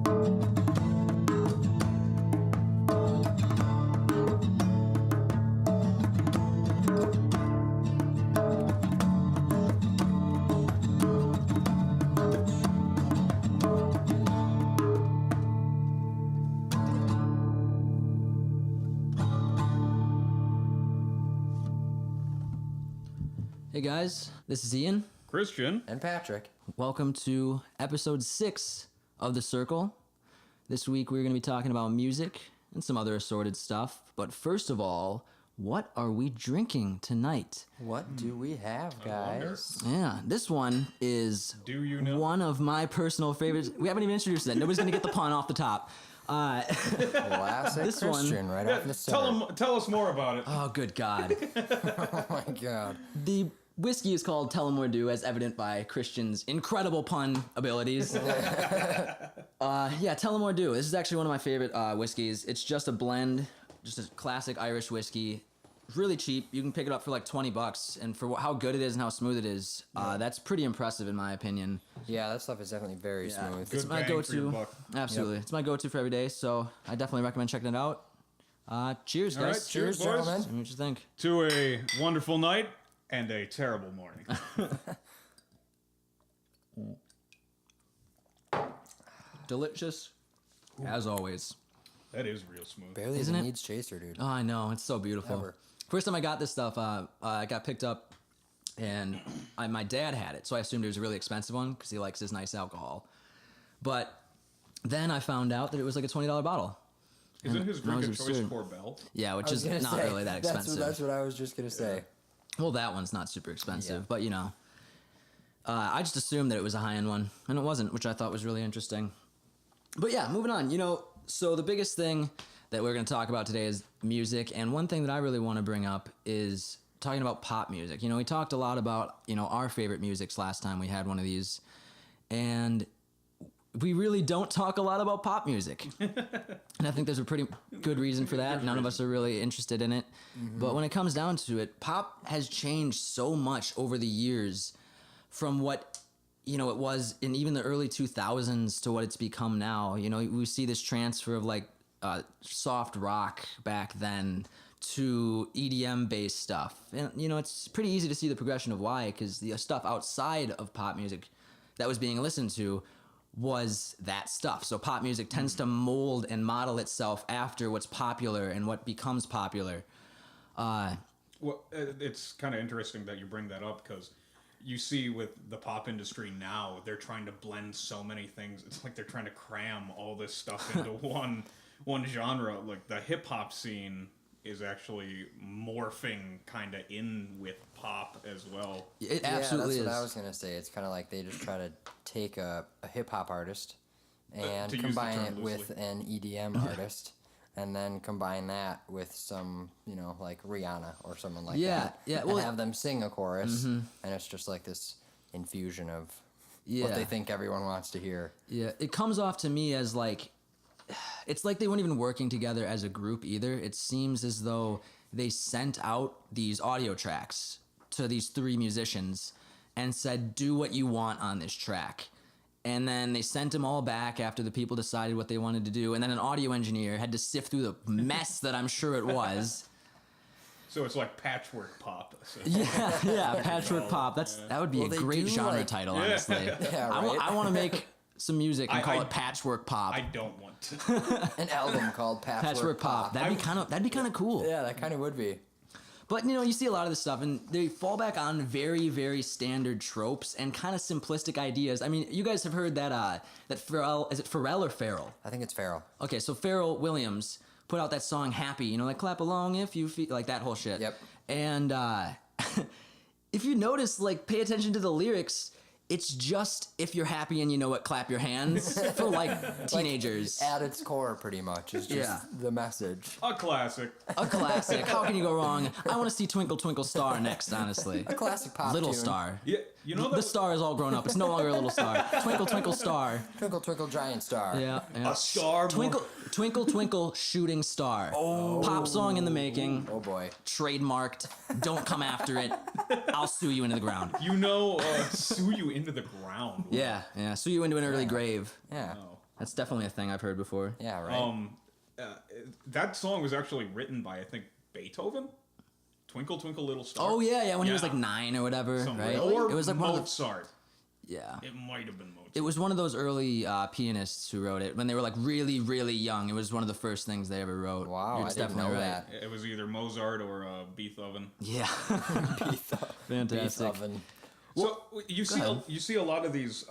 Hey guys, this is Ian. Christian. And Patrick. Welcome to episode 6 of The Circle. This week we're going to be talking about music and some other assorted stuff. But first of all, what are we drinking tonight? What do we have, guys? Yeah, this one is one of my personal favorites. We haven't even introduced it. Nobody's going to get the pun off the top. Classic this Christian one, right off the start. Tell us more about it. Oh, good God. Oh, my God. The whiskey is called Tullamore as evident by Christian's incredible pun abilities. Tullamore. This is actually one of my favorite whiskeys. It's just a blend, just a classic Irish whiskey. Really cheap. You can pick it up for like $20, and for how good it is and how smooth it is, that's pretty impressive in my opinion. Yeah, that stuff is definitely very smooth. It's my go-to. Absolutely, It's my go-to for every day. So I definitely recommend checking it out. Cheers, guys! All right, cheers, gentlemen. What you think? To a wonderful night and a terrible morning. Delicious, as always. That is real smooth. Barely Isn't even it? needs chaser, dude. Oh, I know. It's so beautiful. Ever. First time I got this stuff, I got picked up, and my dad had it, so I assumed it was a really expensive one because he likes his nice alcohol. But then I found out that it was like a $20 bottle. Isn't his drink of choice absurd. Corbel? Yeah, which is not really that expensive. That's what I was just going to say. Well, that one's not super expensive, but you know. I just assumed that it was a high-end one, and it wasn't, which I thought was really interesting. But yeah, moving on. So the biggest thing that we're going to talk about today is music, and one thing that I really want to bring up is talking about pop music. We talked a lot about, our favorite musics last time we had one of these, and we really don't talk a lot about pop music. And I think there's a pretty good reason for that. None of us are really interested in it. Mm-hmm. But when it comes down to it, pop has changed so much over the years from what it was in even the early 2000s to what it's become now. We see this transfer of like soft rock back then to EDM based stuff. And, it's pretty easy to see the progression of why, because the stuff outside of pop music that was being listened to was that stuff. So pop music tends to mold and model itself after what's popular and what becomes popular. Well, it's kind of interesting that you bring that up because you see with the pop industry now, they're trying to blend so many things. It's like they're trying to cram all this stuff into one genre. Like the hip hop scene is actually morphing kind of in with pop as well. It absolutely that's is. what I was going to say. It's kind of like they just try to take a hip hop artist and to combine it loosely. with an EDM artist. And then combine that with some, like Rihanna or someone like that. Yeah, and have them sing a chorus. And it's just like this infusion of what they think everyone wants to hear. Yeah, it comes off to me as like, it's like they weren't even working together as a group either. It seems as though they sent out these audio tracks to these 3 musicians and said, do what you want on this track. And then they sent them all back after the people decided what they wanted to do. And then an audio engineer had to sift through the mess that I'm sure it was. So it's like patchwork pop. So. Yeah, patchwork pop. That would be a great genre title, honestly. Yeah, right? I want to make some music and call it patchwork pop. I don't want to. An album called Patchwork Pop. That'd be kind of cool. Yeah, that kind of would be. But, you see a lot of this stuff, and they fall back on very, very standard tropes and kind of simplistic ideas. I mean, you guys have heard that Pharrell, is it Pharrell or Farrell? I think it's Farrell. Okay, so Pharrell Williams put out that song Happy, like clap along if you feel, like that whole shit. Yep. And if you notice, like, pay attention to the lyrics, it's just if you're happy and you know it, clap your hands for like teenagers. Like, at its core, pretty much, is just the message. A classic. A classic. How can you go wrong? I want to see Twinkle Twinkle Star next, honestly. A classic pop Little tune. Star. Yeah, the star is all grown up. It's no longer a little star. Twinkle Twinkle Star. Twinkle Twinkle Giant Star. Yeah. A star. Twinkle Twinkle Twinkle Shooting Star. Oh. Pop song in the making. Oh boy. Trademarked. Don't come after it. I'll sue you into the ground. Sue you into the ground. Yeah. Sue you into an early grave. Yeah. Oh. That's definitely a thing I've heard before. Yeah, right. That song was actually written by, I think, Beethoven. Twinkle Twinkle Little Star. Oh yeah, when he was like 9 or whatever, right? Or it was like Mozart. Yeah. It might have been Mozart. It was one of those early pianists who wrote it when they were like really, really young. It was one of the first things they ever wrote. Wow, I didn't know that. It was either Mozart or Beethoven. Yeah. Fantastic. Beethoven. So you see a lot of these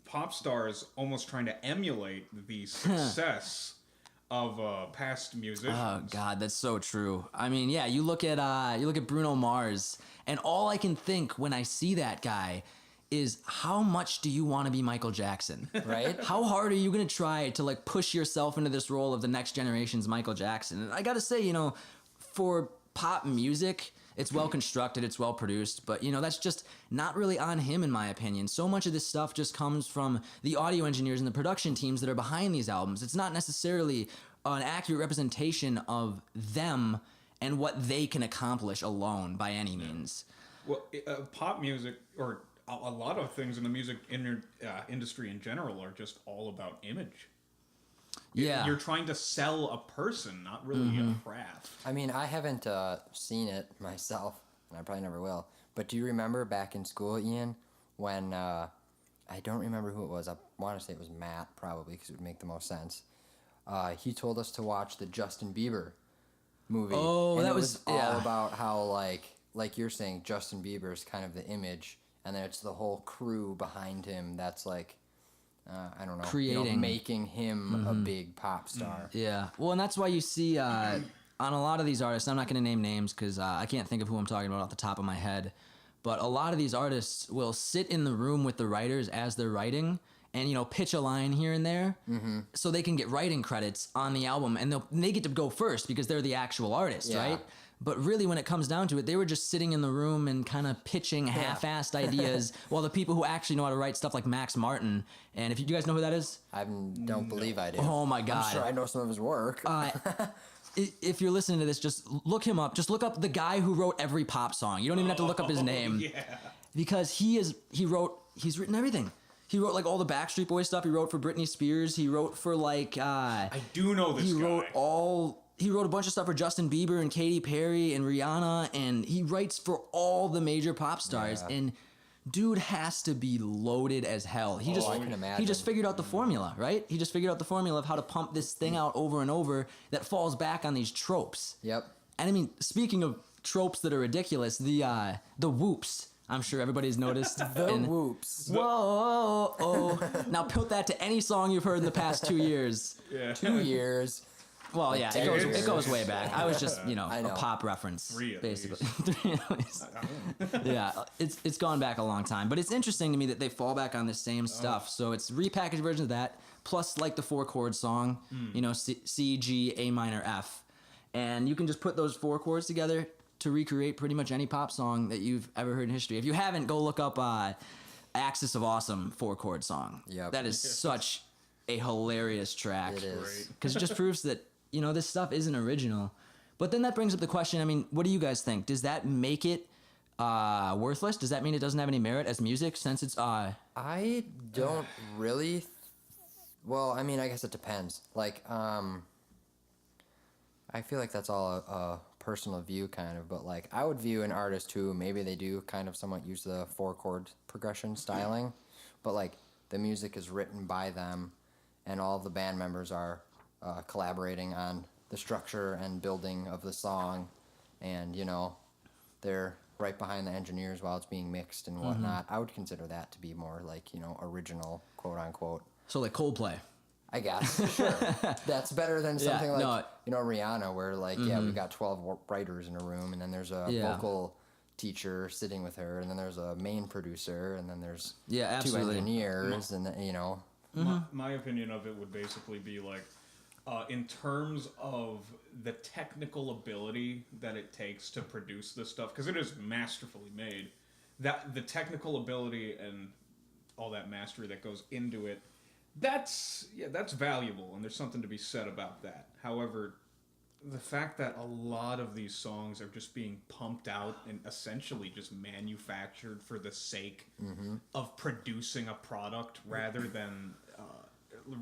pop stars almost trying to emulate the success of past musicians. Oh God, that's so true. I mean, yeah, you look at Bruno Mars, and all I can think when I see that guy is how much do you want to be Michael Jackson? Right? How hard are you going to try to like push yourself into this role of the next generation's Michael Jackson? And I got to say, for pop music, it's well constructed, it's well produced, but that's just not really on him in my opinion. So much of this stuff just comes from the audio engineers and the production teams that are behind these albums. It's not necessarily an accurate representation of them and what they can accomplish alone by any means. Well, pop music, or a lot of things in the music industry in general, are just all about image. Yeah. You're trying to sell a person, not really a craft. I mean, I haven't seen it myself, and I probably never will. But do you remember back in school, Ian, when I don't remember who it was. I want to say it was Matt, probably, because it would make the most sense. He told us to watch the Justin Bieber movie. Oh, and that it was was all about how, like you're saying, Justin Bieber is kind of the image, and then it's the whole crew behind him that's like, I don't know, creating, making him a big pop star. Yeah. Well, and that's why you see on a lot of these artists, I'm not going to name names because I can't think of who I'm talking about off the top of my head, but a lot of these artists will sit in the room with the writers as they're writing and, pitch a line here and there so they can get writing credits on the album, and they get to go first because they're the actual artist, right? But really, when it comes down to it, they were just sitting in the room and kind of pitching half-assed ideas, while the people who actually know how to write stuff like Max Martin, and do you guys know who that is? I don't believe I do. Oh my God. I'm sure I know some of his work. If you're listening to this, just look him up. Just look up the guy who wrote every pop song. You don't even have to look up his name. Yeah. Because he's written everything. He wrote like all the Backstreet Boys stuff. He wrote for Britney Spears. He wrote for like I do know this guy. He wrote a bunch of stuff for Justin Bieber and Katy Perry and Rihanna, and he writes for all the major pop stars. Yeah. And dude has to be loaded as hell. I can imagine. He just figured out the formula, right? He just figured out the formula of how to pump this thing out over and over that falls back on these tropes. Yep. And I mean, speaking of tropes that are ridiculous, the whoops. I'm sure everybody's noticed. The whoops. Whoa, oh. Now put that to any song you've heard in the past 2 years. Yeah. 2 years. Well, yeah, it goes way back. I was just, a pop reference, 3 at basically. least. 3 at least. Yeah, it's gone back a long time, but it's interesting to me that they fall back on the same stuff. So it's repackaged version of that, plus like the 4-chord song, C, G, A minor, F, and you can just put those 4 chords together to recreate pretty much any pop song that you've ever heard in history. If you haven't, go look up Axis of Awesome 4-chord song. Yep. That is such a hilarious track. It is. Because it just proves that, this stuff isn't original. But then that brings up the question, I mean, what do you guys think? Does that make it worthless? Does that mean it doesn't have any merit as music since it's... I don't really... Well, I mean, I guess it depends. Like, I feel like that's all a personal view, kind of. But, like, I would view an artist who maybe they do kind of somewhat use the 4-chord progression styling, but, like, the music is written by them, and all the band members are collaborating on the structure and building of the song, and, they're right behind the engineers while it's being mixed and whatnot. I would consider that to be more, like, original, quote-unquote. So like Coldplay. I guess, sure. That's better than something Rihanna, where, like, we got 12 writers in a room, and then there's a vocal teacher sitting with her, and then there's a main producer, and then there's 2 engineers, and, My opinion of it would basically be, like, in terms of the technical ability that it takes to produce this stuff, because it is masterfully made, that the technical ability and all that mastery that goes into it, that's valuable, and there's something to be said about that. However, the fact that a lot of these songs are just being pumped out and essentially just manufactured for the sake of producing a product rather than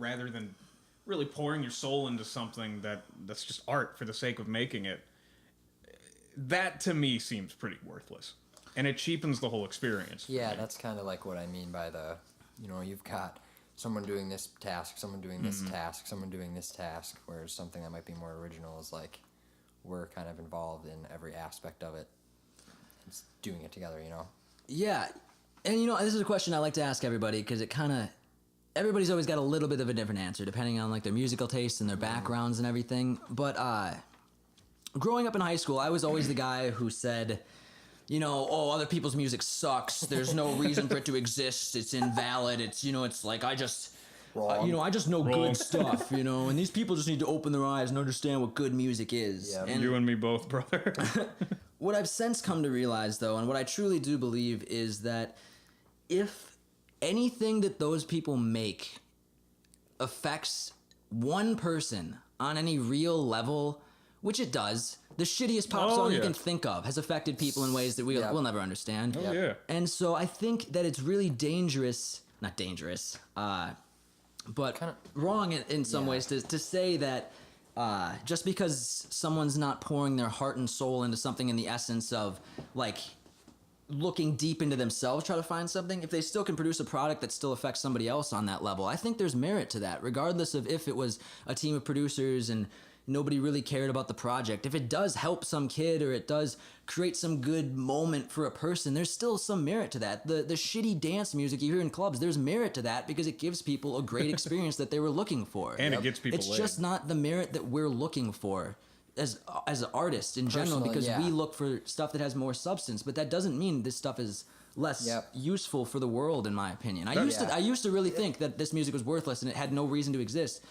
rather than really pouring your soul into something that's just art for the sake of making it, that to me seems pretty worthless. And it cheapens the whole experience. Yeah, that's kind of like what I mean by the, you've got someone doing this task, someone doing this task, someone doing this task, whereas something that might be more original is like, we're kind of involved in every aspect of it. It's doing it together, Yeah. And, this is a question I like to ask everybody because everybody's always got a little bit of a different answer depending on like their musical tastes and their backgrounds and everything. But growing up in high school, I was always the guy who said, other people's music sucks. There's no reason for it to exist. It's invalid. It's, it's like I just know good stuff, and these people just need to open their eyes and understand what good music is. Yeah. And you and me both, brother. What I've since come to realize, though, and what I truly do believe is that if anything that those people make affects one person on any real level, which it does, the shittiest pop song you can think of has affected people in ways that we'll never understand. Oh, yeah. And so I think that it's really dangerous, not dangerous, but Kinda, wrong in some ways to say that just because someone's not pouring their heart and soul into something in the essence of like looking deep into themselves, try to find something, if they still can produce a product that still affects somebody else on that level, I think there's merit to that, regardless of if it was a team of producers and nobody really cared about the project. If it does help some kid or it does create some good moment for a person, there's still some merit to that. The shitty dance music you hear in clubs, there's merit to that because it gives people a great experience that they were looking for. And it gets people It's laid. just not the merit that we're looking for as artists in general, because we look for stuff that has more substance, but that doesn't mean this stuff is less useful for the world, in my opinion. I used to really think that this music was worthless and it had no reason to exist,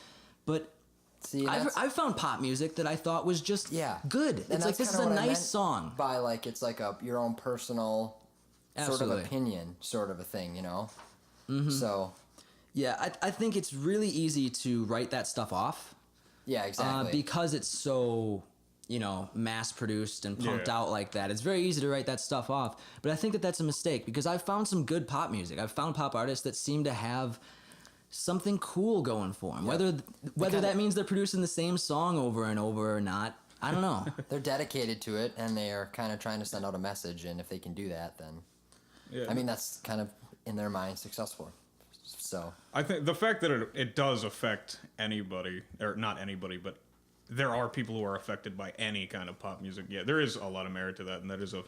but see, I've found pop music that I thought was just good. It's like, this is a nice song. By like, it's like your own personal sort of opinion, sort of a thing, Mm-hmm. So, yeah, I think it's really easy to write that stuff off. Yeah, exactly. Because it's so, mass produced and pumped out like that. It's very easy to write that stuff off. But I think that that's a mistake because I've found some good pop music. I've found pop artists that seem to have something cool going for them. Whether that means they're producing the same song over and over or not, I don't know. They're dedicated to it and they are kind of trying to send out a message, and if they can do that, then I mean, that's kind of in their mind successful. So I think the fact that it does affect anybody, or not anybody, but there are people who are affected by any kind of pop music. Yeah, there is a lot of merit to that, and that is a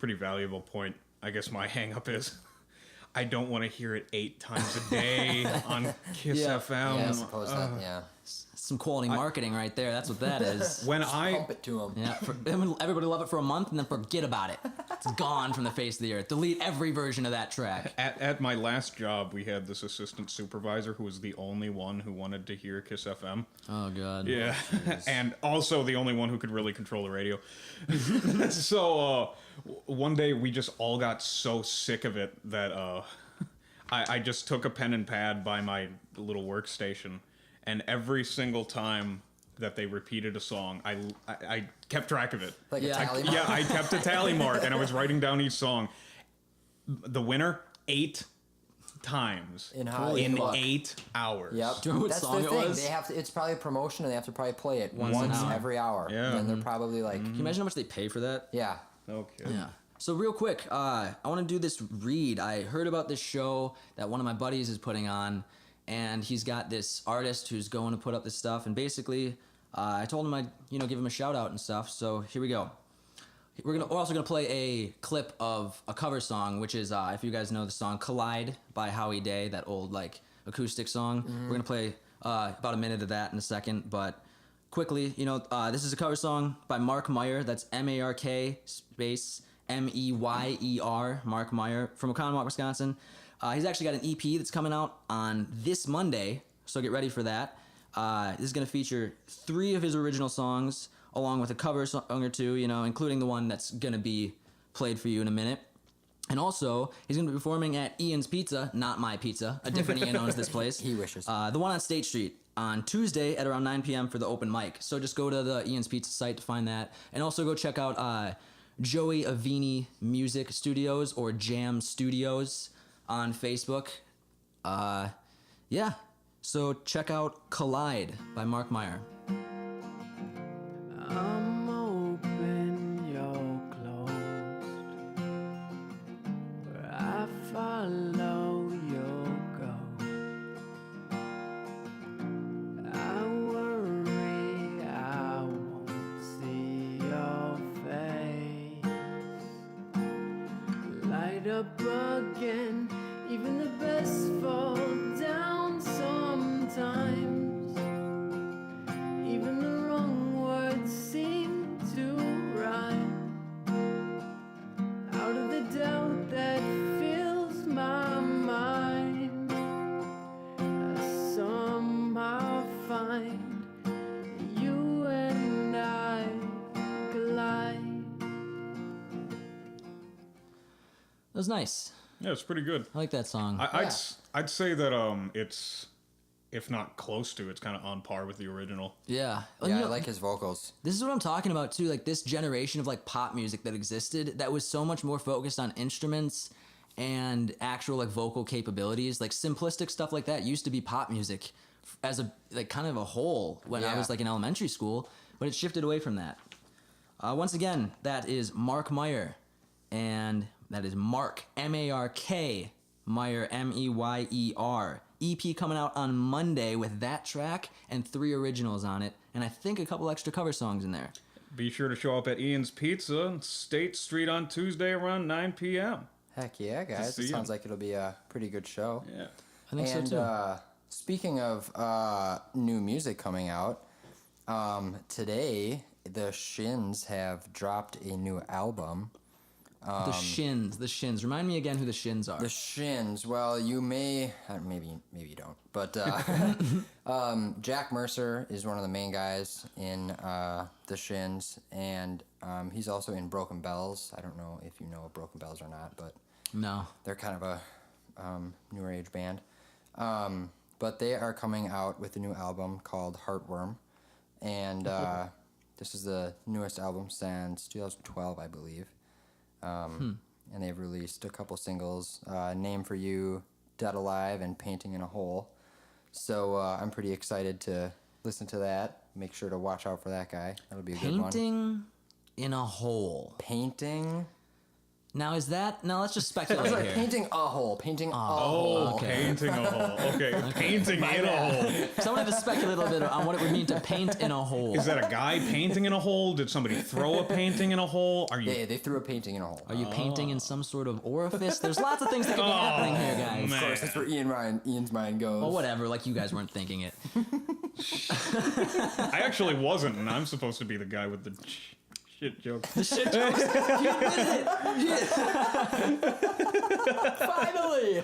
pretty valuable point. I guess my hang-up is I don't want to hear it 8 times a day on Kiss FM. Yeah, I suppose that, Some quality marketing right there. That's what that is. When pump it to them. Yeah, everybody love it for a month and then forget about it. It's gone from the face of the earth. Delete every version of that track. At my last job, we had this assistant supervisor who was the only one who wanted to hear Kiss FM. Oh, God. Yeah, and also the only one who could really control the radio. So one day we just all got so sick of it that I just took a pen and pad by my little workstation, and every single time that they repeated a song, I kept track of it. Like a tally mark? Yeah, I kept a tally mark, and I was writing down each song. The winner, 8 times in 8 hours. Yep. Do you remember what That's song the it thing. was? They have to, it's probably a promotion, and they have to probably play it once every hour. Yeah. And they're probably like... Can you imagine how much they pay for that? Yeah. Okay. Yeah. So real quick, I want to do this read. I heard about this show that one of my buddies is putting on, and he's got this artist who's going to put up this stuff. And basically, I told him I'd give him a shout out and stuff. So here we go. We're also gonna play a clip of a cover song, which is if you guys know the song "Collide" by Howie Day, that old like acoustic song. We're gonna play about a minute of that in a second, but quickly, this is a cover song by Mark Meyer. That's M-A-R-K space M-E-Y-E-R, Mark Meyer from Oconomowoc, Wisconsin. He's actually got an EP that's coming out on this Monday, so get ready for that. This is going to feature 3 of his original songs, along with a cover song or 2, including the one that's going to be played for you in a minute. And also, he's going to be performing at Ian's Pizza, not my pizza. A different Ian owns this place. He wishes. The one on State Street on Tuesday at around 9 p.m. for the open mic. So just go to the Ian's Pizza site to find that. And also go check out Joey Avini Music Studios or Jam Studios on Facebook. Yeah. So check out Collide by Mark Meyer. I'm open, you're closed. Where I follow, you'll go. I worry I won't see your face. Light up again, even the best fall down sometimes. Even the wrong words seem to rhyme. Out of the doubt that fills my mind, I somehow find you and I collide. That was nice. Yeah, it's pretty good. I like that song. I'd say that it's, if not close to, it's kind of on par with the original. Yeah. Yeah, You I know, like his vocals. this is what I'm talking about too. Like this generation of like pop music that existed that was so much more focused on instruments and actual like vocal capabilities. Like simplistic stuff like that used to be pop music as a like kind of a whole when I Yeah. was like in elementary school, but it shifted away from that. Once again, that is Mark Meyer, and that is Mark M-A-R-K Meyer M-E-Y-E-R. EP coming out on Monday with that track and 3 originals on it, and I think a couple extra cover songs in there. Be sure to show up at Ian's Pizza on State Street on Tuesday around 9 p.m. Heck yeah, guys. see It sounds him. like it'll be a pretty good show. Yeah. I think And so too. speaking of new music coming out, today the Shins have dropped a new album. The Shins. Remind me again who the Shins are. The Shins. Well, you may, maybe you don't, but Jack Mercer is one of the main guys in the Shins, and he's also in Broken Bells. I don't know if you know Broken Bells or not, but No. they're kind of a newer age band. But they are coming out with a new album called Heartworm, and this is the newest album since 2012, I believe. And they've released a couple singles, Name for You, Dead Alive, and Painting in a Hole. So I'm pretty excited to listen to that. Make sure to watch out for that guy. That'll be a good one. Painting in a hole. Painting? Now is that... Now let's just I speculate was like, here. painting a hole. Painting a Oh, hole. okay. painting a hole. Okay, painting in a hole. Someone had to speculate a little bit on what it would mean to paint in a hole. Is that a guy painting in a hole? Did somebody throw a painting in a hole? Are you? They threw a painting in a hole. Are you painting in some sort of orifice? There's lots of things that could be happening here, guys. man. Of course, that's where Ian's mind goes. Well, whatever. Like you guys weren't thinking it. I actually wasn't, and I'm supposed to be the guy with the shit joke. The shit jokes. You did it. Finally.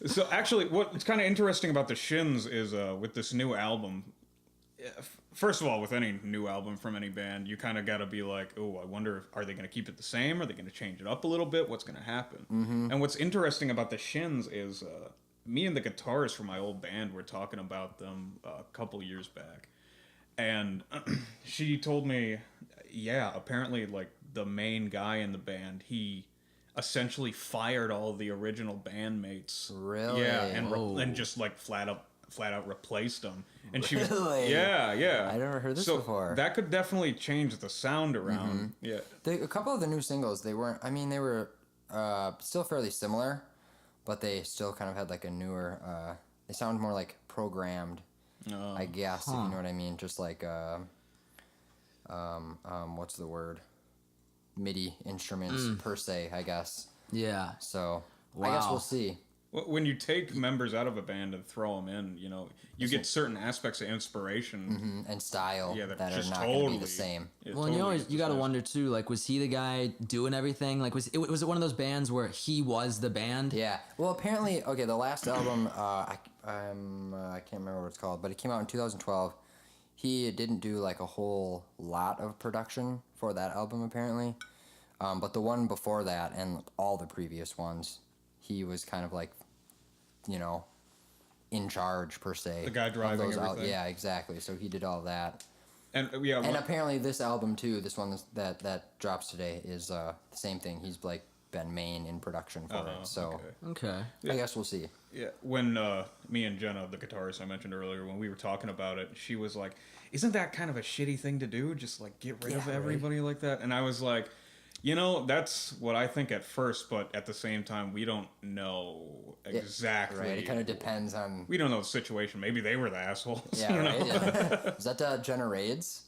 So actually, what's kind of interesting about the Shins is with this new album. First of all, with any new album from any band, you kind of got to be like, oh, I wonder, are they going to keep it the same? Are they going to change it up a little bit? What's going to happen? Mm-hmm. And what's interesting about the Shins is me and the guitarist from my old band were talking about them a couple years back. And she told me, yeah, apparently, like, the main guy in the band, he essentially fired all the original bandmates. Really? Yeah, and, Whoa. and just, like, flat out replaced them. And she was, Really? yeah. I never heard this so before. that could definitely change the sound around. Yeah. A couple of the new singles, they weren't. I mean, they were still fairly similar, but they still kind of had like a newer. They sound more like programmed, I guess, if you know what I mean. Just like what's the word? MIDI instruments per se, I guess. Yeah. So I guess Wow. we'll see. When you take members out of a band and throw them in, you know, you get certain aspects of inspiration. And style Yeah, that that are just not going to be totally. the same. Yeah, Well, and you totally always you got to emphasize. wonder too. Like, was he the guy doing everything? Like, was it one of those bands where he was the band? Yeah. Well, apparently, okay, the last album, I can't remember what it's called, but it came out in 2012. He didn't do like a whole lot of production for that album, apparently. But the one before that and all the previous ones, he was kind of like, you know, in charge per se. The guy of driving those everything. Yeah, exactly. So he did all that. And yeah, And apparently this album too, this one that drops today is the same thing. He's like been main in production for it. So Okay. I guess we'll see. Yeah, when me and Jenna, the guitarist I mentioned earlier, when we were talking about it, she was like, "Isn't that kind of a shitty thing to do? Just like get rid of everybody like that?" And I was like, that's what I think at first, but at the same time, we don't know exactly. Right, it kind of depends on. We don't know the situation. Maybe they were the assholes. Yeah, right. Yeah. Is that Jenna Raids?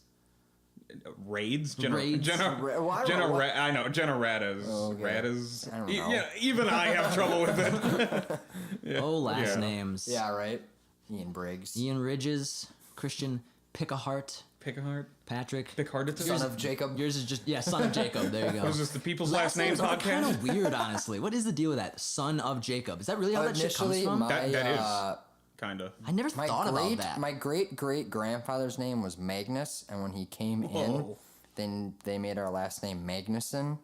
Raids? Raids. I know. Jenna Radas. Oh, okay. Radas. I don't know. Yeah, even I have trouble with it. Last names. Yeah, right. Ian Briggs. Ian Ridges, Christian Pickahart, Patrick. Pickhearted. Son of Jacob. Yours is just son of Jacob. There you go. Was this the People's Last Name podcast? Kind of weird, honestly. What is the deal with that? Son of Jacob. Is that really how that shit comes from? That is kind of. I never thought about that. My great grandfather's name was Magnus, and when he came in, then they made our last name Magnuson.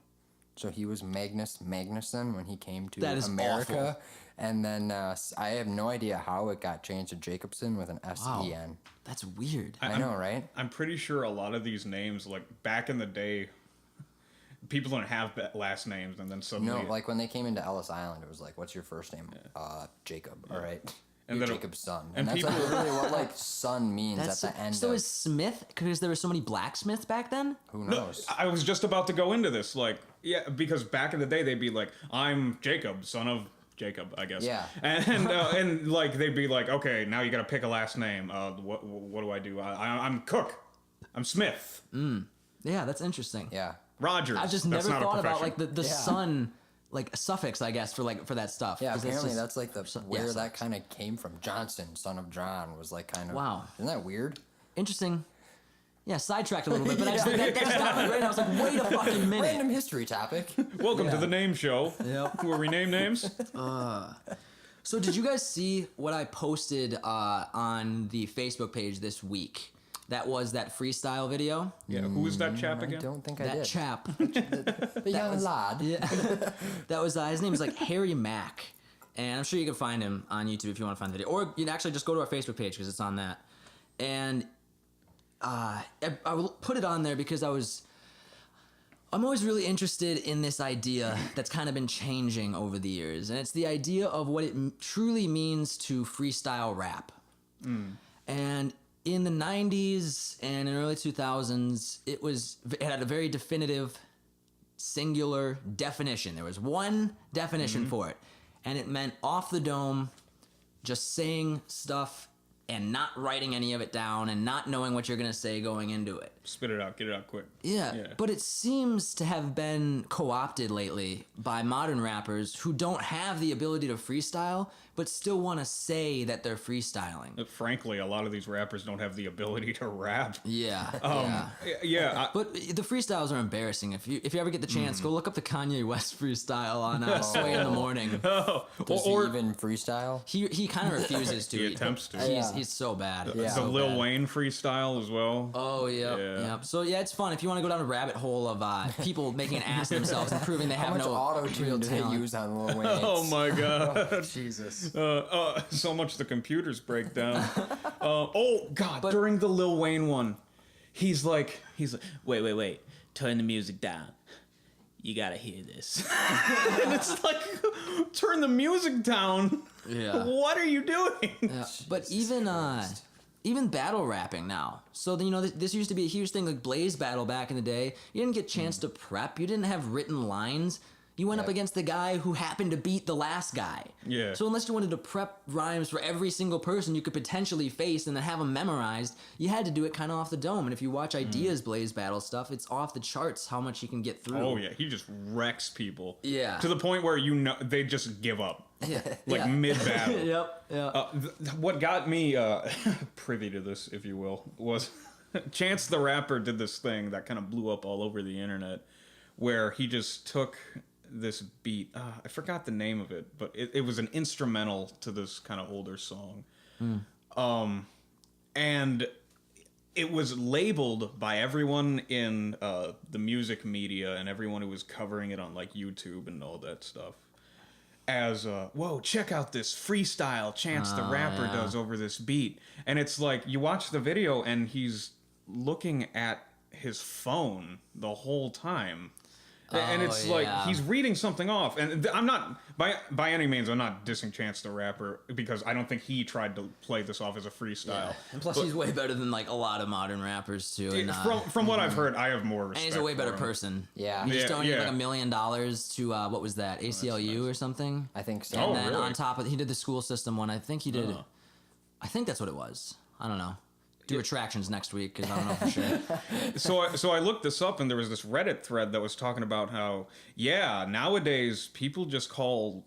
So he was Magnus Magnuson when he came to America. Awful. And then I have no idea how it got changed to Jacobson with an S-E-N. That's weird. I know, right? I'm pretty sure a lot of these names, like back in the day, people don't have last names, and then suddenly. No, like when they came into Ellis Island, it was like, "What's your first name?" Jacob. All right. And You're then Jacob's son. And that's people, like literally what like son means at the end. So is Smith, because there were so many blacksmiths back then? Who knows? I was just about to go into this, because back in the day they'd be like, "I'm Jacob, son of Jacob," I guess. Yeah. And like they'd be like, "Okay, now you got to pick a last name. What do I do? I'm Cook. I'm Smith. Yeah, that's interesting. Yeah. Rogers." I just That's never not a thought about profession. like the son, like a suffix, I guess, for that stuff. Yeah, 'Cause apparently that's like where that suffix. kind of came from. Johnson, son of John, was like kind of. Wow. Isn't that weird? Interesting. Yeah, sidetracked a little bit, but I just that got me right. I was like, wait a fucking minute. Random history topic. Welcome to the name show. Yep. Where we name names. So did you guys see what I posted on the Facebook page this week? That was that freestyle video. Yeah. Who was that chap I again? don't think I That did. chap. The young lad. Yeah. That was his name is like Harry Mack, and I'm sure you can find him on YouTube if you want to find the video, or you can actually just go to our Facebook page because it's on that. And I will put it on there because I'm always really interested in this idea that's kind of been changing over the years, and it's the idea of what it truly means to freestyle rap. And in the 90s and in early 2000s, it had a very definitive, singular definition. There was one definition for it, and it meant off the dome, just saying stuff and not writing any of it down and not knowing what you're going to say going into it. Spit it out. Get it out quick. Yeah, but it seems to have been co-opted lately by modern rappers who don't have the ability to freestyle, but still want to say that they're freestyling. Frankly, a lot of these rappers don't have the ability to rap. Yeah, Yeah. But the freestyles are embarrassing. If you ever get the chance, go look up the Kanye West freestyle on Sway in the Morning. Does he even freestyle? He kind of refuses to. He attempts to. He's so bad. The So Lil bad. Wayne freestyle as well. Oh yeah. So yeah, it's fun if you want to go down a rabbit hole of people making an ass of themselves and proving they How have much no auto-tune real do they talent. use on Lil Wayne? Oh my god. Jesus. So much the computers break down. Oh god, But- during the Lil Wayne one, he's like, wait, turn the music down. You gotta hear this. And it's like, turn the music down. Yeah. What are you doing? Yeah, but even battle rapping now. So this used to be a huge thing, like Blaze battle back in the day. You didn't get a chance to prep. You didn't have written lines. You went up against the guy who happened to beat the last guy. Yeah. So unless you wanted to prep rhymes for every single person you could potentially face and then have them memorized, you had to do it kind of off the dome. And if you watch Ideas Blaze battle stuff, it's off the charts how much he can get through. Oh yeah, he just wrecks people. Yeah. To the point where they just give up. Yeah. Like mid battle. Yep. Yeah. What got me privy to this, if you will, was Chance the Rapper did this thing that kind of blew up all over the internet, where he just took this beat. I forgot the name of it, but it was an instrumental to this kind of older song. And it was labeled by everyone in the music media and everyone who was covering it on like YouTube and all that stuff as whoa, check out this freestyle Chance the Rapper does over this beat. And it's like you watch the video and he's looking at his phone the whole time. And it's like he's reading something off, and I'm not by any means I'm not dissing Chance the Rapper because I don't think he tried to play this off as a freestyle. Yeah. And plus, he's way better than like a lot of modern rappers too. And, from what I've heard, I have more respect. And he's a way better for him. person. Yeah. He just donated like $1 million to what was that, ACLU or something? I think so. And then really? on top of he did the school system one. I think he did. I think that's what it was. I don't know. Do attractions next week because I don't know for sure. So I looked this up, and there was this Reddit thread that was talking about how nowadays people just call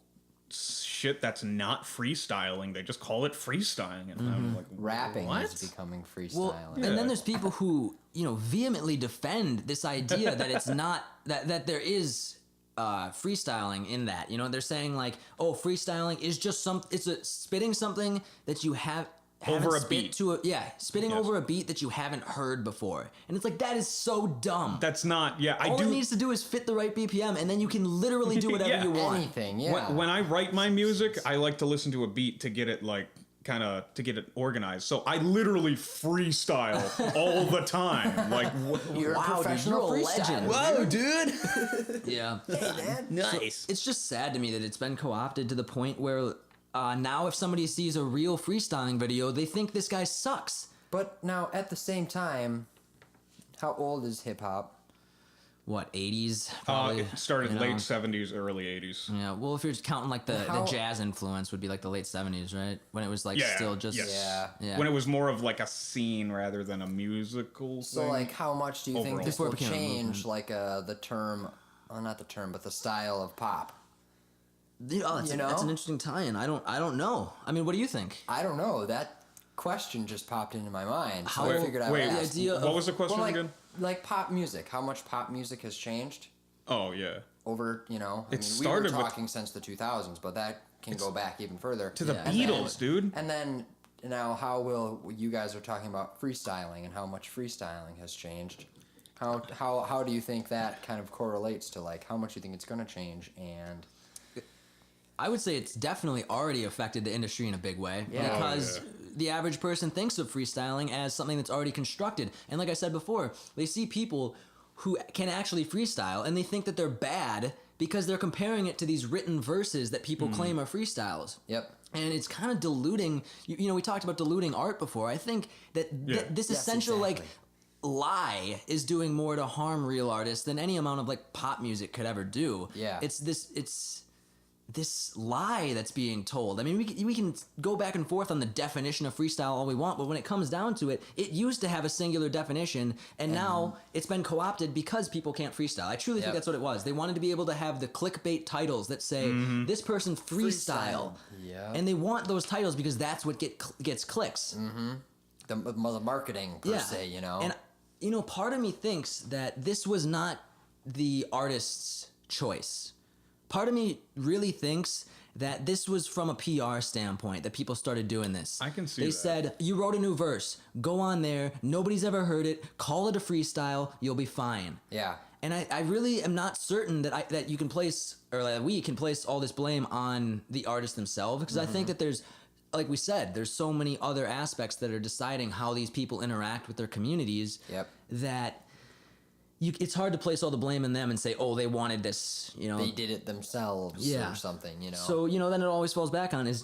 shit that's not freestyling. They just call it freestyling, and I'm like, Rapping what? is becoming freestyling. Well, and then there's people who vehemently defend this idea that it's not that there is freestyling in that. They're saying like, oh, freestyling is just it's a spitting something that you haven't over a spit beat to spitting over a beat that you haven't heard before, and it's like that is so dumb. That's not. Yeah, All it needs to do is fit the right BPM, and then you can literally do whatever you want. Anything, yeah. When I write my music, I like to listen to a beat to get it to get it organized. So I literally freestyle all the time. Like, You're a professional dude, freestyler. Whoa, dude. Yeah. Hey, man. Nice. It's just sad to me that it's been co-opted to the point where now if somebody sees a real freestyling video, they think this guy sucks. But now, at the same time, how old is hip hop? What, 80s? Probably, it started late 70s, early 80s. Yeah, well, if you're counting like the jazz influence would be like the late 70s, right? When it was like still just... Yes. Yeah. When it was more of like a scene rather than a musical So, thing. like, how much do you think Overall. this Before will it became a change, like, the term... Well, not the term, but the style of pop? That's an interesting tie-in. I don't know. I mean, what do you think? I don't know. That question just popped into my mind, so How- I figured I would the ask. idea of- what was the question Well, again? like pop music. How much pop music has changed Oh, yeah. over, I mean, we started were with- talking since the 2000s, but that can go back even further. To the Yeah. Beatles, dude. And then, now, how will... You guys are talking about freestyling and how much freestyling has changed. How do you think that kind of correlates to, like, how much you think it's going to change and... I would say it's definitely already affected the industry in a big way Yeah. because the average person thinks of freestyling as something that's already constructed. And like I said before, they see people who can actually freestyle and they think that they're bad because they're comparing it to these written verses that people claim are freestyles. Yep. And it's kind of diluting, we talked about diluting art before. I think that this Yes, essential exactly. lie is doing more to harm real artists than any amount of like pop music could ever do. Yeah. It's this lie that's being told. I mean, we can go back and forth on the definition of freestyle all we want, but when it comes down to it, it used to have a singular definition, and now it's been co-opted because people can't freestyle. I truly think Yep. that's what it was. They wanted to be able to have the clickbait titles that say, this person freestyle. Yeah. And they want those titles because that's what gets clicks. The marketing, per se, And, part of me thinks that this was not the artist's choice. Part of me really thinks that this was from a PR standpoint that people started doing this. I can see They that. said, you wrote a new verse, go on there, nobody's ever heard it, call it a freestyle, you'll be fine. Yeah. And I really am not certain that you can place, or that we can place all this blame on the artists themselves, because I think that there's, like we said, there's so many other aspects that are deciding how these people interact with their communities that it's hard to place all the blame in them and say, oh, they wanted this, They did it themselves or something, So, then it always falls back on it's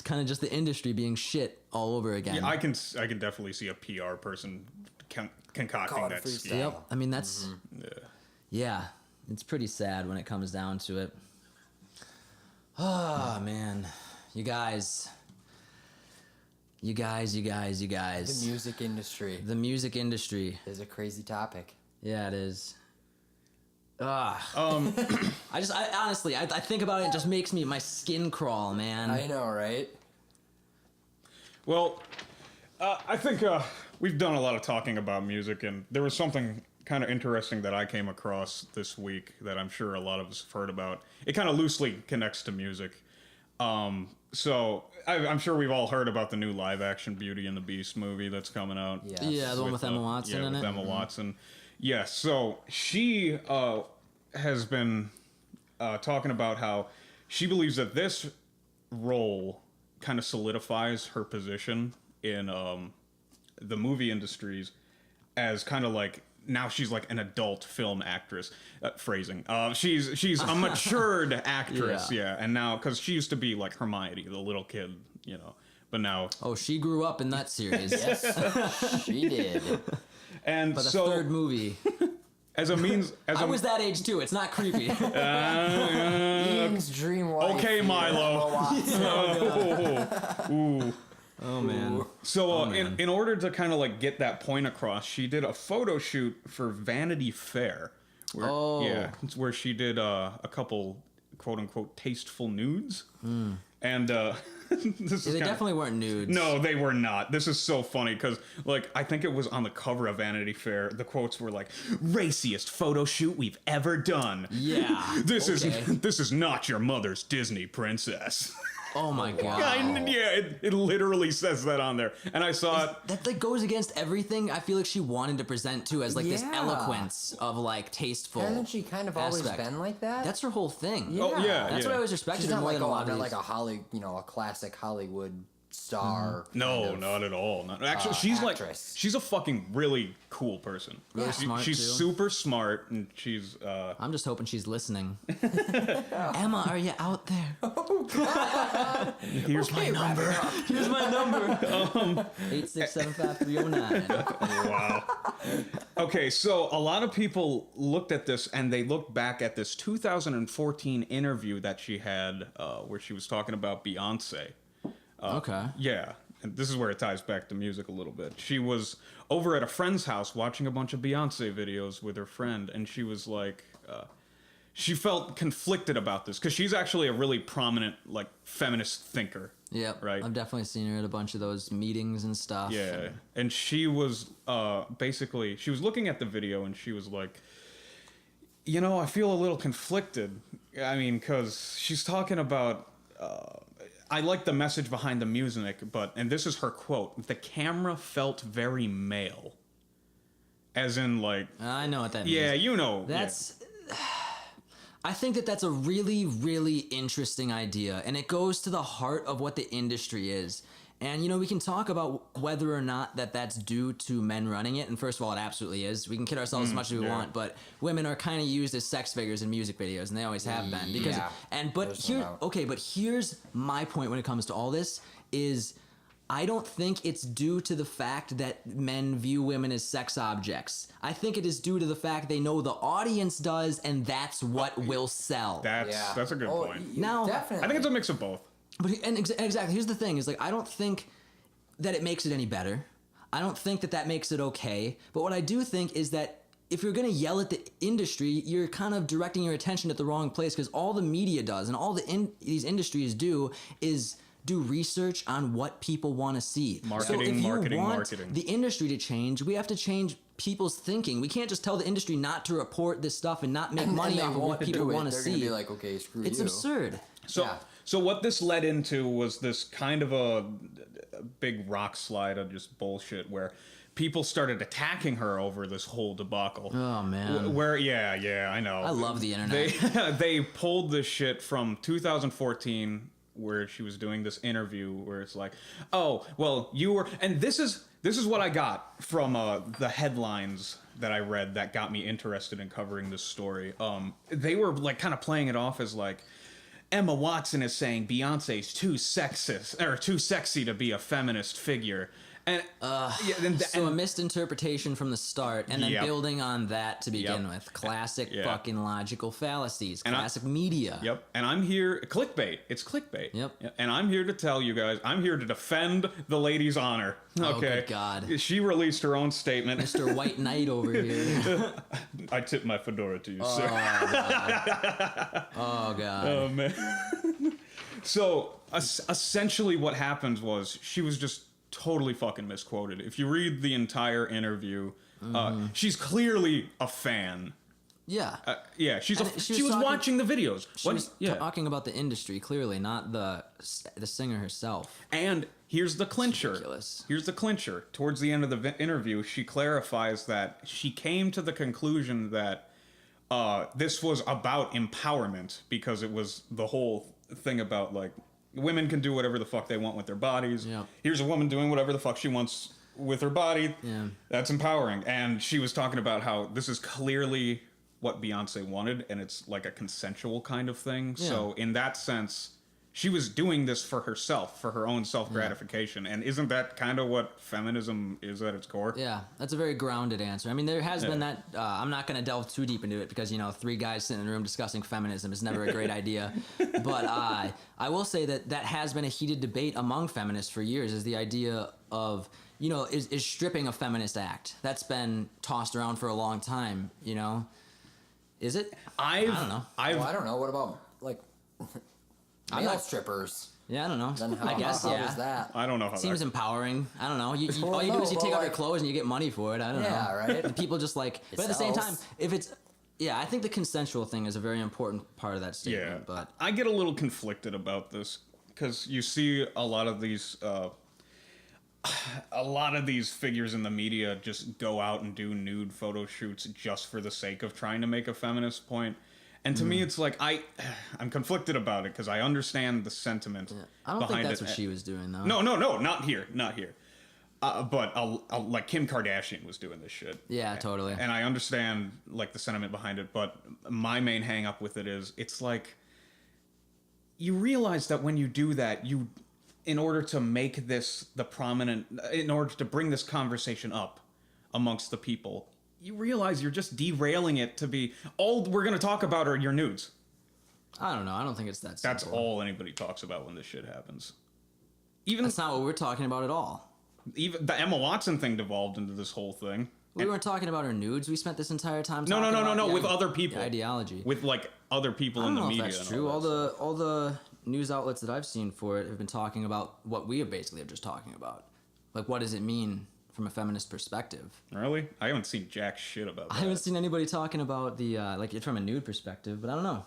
kind of just the industry being shit all over again. Yeah, I can definitely see a PR person concocting Call it that freestyle. scheme. Yep. I mean, that's... Yeah. It's pretty sad when it comes down to it. Oh, man. You guys. The music industry The music industry. is a crazy topic. Yeah, it is. I honestly, I think about it, it just makes my skin crawl, man. I know, right? Well, I think we've done a lot of talking about music, and there was something kind of interesting that I came across this week that I'm sure a lot of us have heard about. It kind of loosely connects to music. So I'm sure we've all heard about the new live-action Beauty and the Beast movie that's coming out. Yes. Yeah, the one with Emma Watson in with it. Emma Watson. Yes, so she has been talking about how she believes that this role kind of solidifies her position in the movie industries as kind of like now she's like an adult film actress. Phrasing. She's a matured actress. Yeah. And now, because she used to be like Hermione, the little kid, you know. But now. Oh, she grew up in that series. Yes, she did. And But the so third movie. as a means, I was that age too. It's not creepy. Ian's dream wife. Okay, Milo. Ooh. Oh man. So in order to kind of like get that point across, she did a photo shoot for Vanity Fair. Where, yeah, it's where she did a couple quote unquote tasteful nudes. And this is They definitely weren't nudes. No, they were not. This is so funny because, like, I think it was on the cover of Vanity Fair. The quotes were like, "Raciest photo shoot we've ever done." Yeah. This is not your mother's Disney princess. Oh my god. It literally says that on there, and I saw it. That like goes against everything I feel like she wanted to present to as like this Yeah. eloquence of like tasteful. Hasn't she kind of always aspect. been like that? That's her whole thing. Yeah. Oh yeah, That's yeah. what I always respected She's her not more like, than a lot not of like these. a classic Hollywood star. No, kind of. not at all. Actually, she's actress. she's a fucking really cool person. Really smart, She's too. super smart, and she's I'm just hoping she's listening. Emma, are you out there? here's my number. Here's my number. 8675309. Wow. Okay, so a lot of people looked at this and they looked back at this 2014 interview that she had where she was talking about Beyonce. Okay. Yeah, and this is where it ties back to music a little bit. She was over at a friend's house watching a bunch of Beyonce videos with her friend, and she was like, she felt conflicted about this because she's actually a really prominent, like, feminist thinker. Yep. Right. I've definitely seen her at a bunch of those meetings and stuff. Yeah, and she was basically, she was looking at the video and she was like, you know, I feel a little conflicted. I mean, because she's talking about, I like the message behind the music, but, and this is her quote, "The camera felt very male." As in, like... I know what that means. Yeah, you know. That's... I think that that's a really, really interesting idea, and it goes to the heart of what the industry is. And, you know, we can talk about whether or not that's due to men running it, and first of all, it absolutely is. We can kid ourselves as much as we want, but women are kind of used as sex figures in music videos, and they always have been. Because, Yeah. but here's my point when it comes to all this, is I don't think it's due to the fact that men view women as sex objects. I think it is due to the fact they know the audience does, and that's what will sell. That's a good point. Now, definitely. I think it's a mix of both. But exactly, here's the thing: is like I don't think that it makes it any better. I don't think that makes it okay. But what I do think is that if you're gonna yell at the industry, you're kind of directing your attention at the wrong place, because all the media does and all these industries do is do research on what people want to see. Marketing, so if you want marketing. the industry to change, we have to change people's thinking. We can't just tell the industry not to report this stuff and not make money off of what people want to see. They're gonna be like, okay, screw you. It's absurd. So what this led into was this kind of a big rock slide of just bullshit where people started attacking her over this whole debacle. Oh man. Where yeah, I know. I love the internet. They pulled this shit from 2014 where she was doing this interview where it's like, "Oh, well, you were," and this is what I got from the headlines that I read that got me interested in covering this story. They were like kind of playing it off as like, Emma Watson is saying Beyonce's too sexist or too sexy to be a feminist figure. And so a misinterpretation from the start, and then building on that to begin with. Classic fucking logical fallacies. Classic media. Yep. And I'm here, clickbait. It's clickbait. Yep. And I'm here to tell you guys, I'm here to defend the lady's honor. Okay. Oh, good God. She released her own statement. Mr. White Knight over here. I tip my fedora to you, Oh, sir. God. Oh, God. Oh, man. So, essentially what happened was she was just totally fucking misquoted. If you read the entire interview, she's clearly a fan. Yeah. She was talking- watching the videos. She was talking about the industry, clearly, not the singer herself. And here's the clincher. Ridiculous. Here's the clincher. Towards the end of the interview, she clarifies that she came to the conclusion that this was about empowerment, because it was the whole thing about, like, women can do whatever the fuck they want with their bodies. Yeah. Here's a woman doing whatever the fuck she wants with her body. Yeah. That's empowering. And she was talking about how this is clearly what Beyonce wanted, and it's like a consensual kind of thing. Yeah. So in that sense, she was doing this for herself, for her own self-gratification. And isn't that kind of what feminism is at its core? Yeah, that's a very grounded answer. I mean, there has been that. I'm not going to delve too deep into it because, you know, 3 guys sitting in a room discussing feminism is never a great idea. But I will say that has been a heated debate among feminists for years, is the idea of, you know, is stripping a feminist act. That's been tossed around for a long time, you know? Is it? I don't know. I don't know. What about, like, male strippers? Yeah, I don't know. Then how, I guess, how yeah. is that? I don't know how Seems that... empowering. I don't know. Well, all you do is you take off like, your clothes and you get money for it. I don't know. Yeah, right? And people just like... It But at the same time, sells. if it's... Yeah, I think the consensual thing is a very important part of that statement. Yeah, But I get a little conflicted about this because you see a lot of these figures in the media just go out and do nude photo shoots just for the sake of trying to make a feminist point. And to me, it's like I'm conflicted about it because I understand the sentiment I don't behind think that's it. what she was doing, though. No, not here. But like Kim Kardashian was doing this shit. Yeah, totally. And I understand like the sentiment behind it, but my main hang up with it is it's like you realize that when you do that, in order to make this in order to bring this conversation up amongst the people, you realize you're just derailing it to be all we're going to talk about are your nudes. I don't know. I don't think it's that simple. That's all anybody talks about when this shit happens. Even That's not what we're talking about at all. Even the Emma Watson thing devolved into this whole thing. We weren't talking about her nudes. We spent this entire time No, talking about with other people. the ideology. With like other people I in don't the know if media. that's and true. all that All the news outlets that I've seen for it have been talking about what we basically are just talking about. Like, what does it mean from a feminist perspective? Really? I haven't seen jack shit about that. I haven't seen anybody talking about the like it from a nude perspective, but I don't know.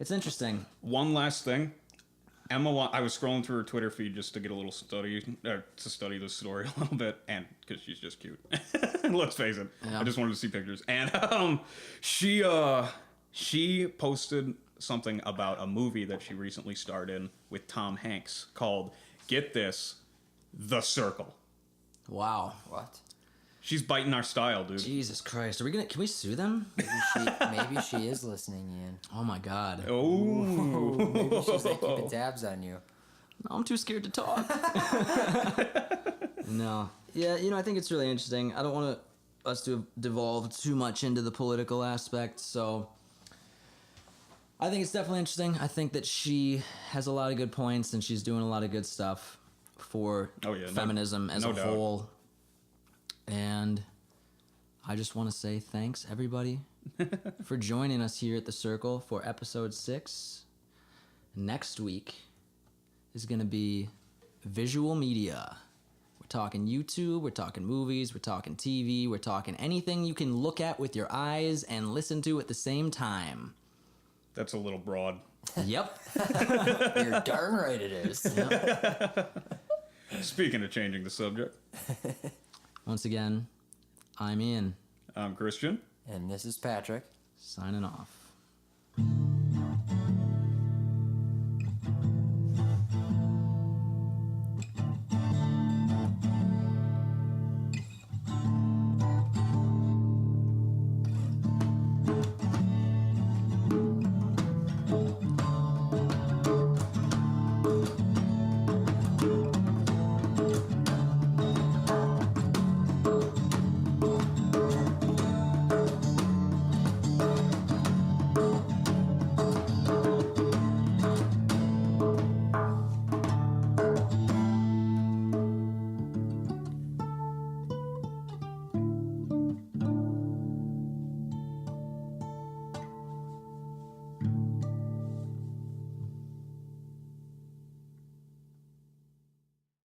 It's interesting. One last thing. I was scrolling through her Twitter feed just to get a little study this story a little bit, and because she's just cute. Let's face it. Yeah. I just wanted to see pictures, and she posted something about a movie that she recently starred in with Tom Hanks called, get this, The Circle. Wow. What? She's biting our style, dude. Jesus Christ. Can we sue them? Maybe she is listening, Ian. Oh my God. Oh. Maybe she's like keeping tabs on you. No, I'm too scared to talk. No. Yeah, you know, I think it's really interesting. I don't want us to devolve too much into the political aspect, so I think it's definitely interesting. I think that she has a lot of good points, and she's doing a lot of good stuff for feminism as a whole. And I just want to say thanks, everybody, for joining us here at The Circle for episode 6. Next week is going to be visual media. We're talking YouTube, we're talking movies, we're talking TV, we're talking anything you can look at with your eyes and listen to at the same time. That's a little broad. Yep. You're darn right it is. Yep. Speaking of changing the subject. Once again, I'm Ian. I'm Christian. And this is Patrick. Signing off.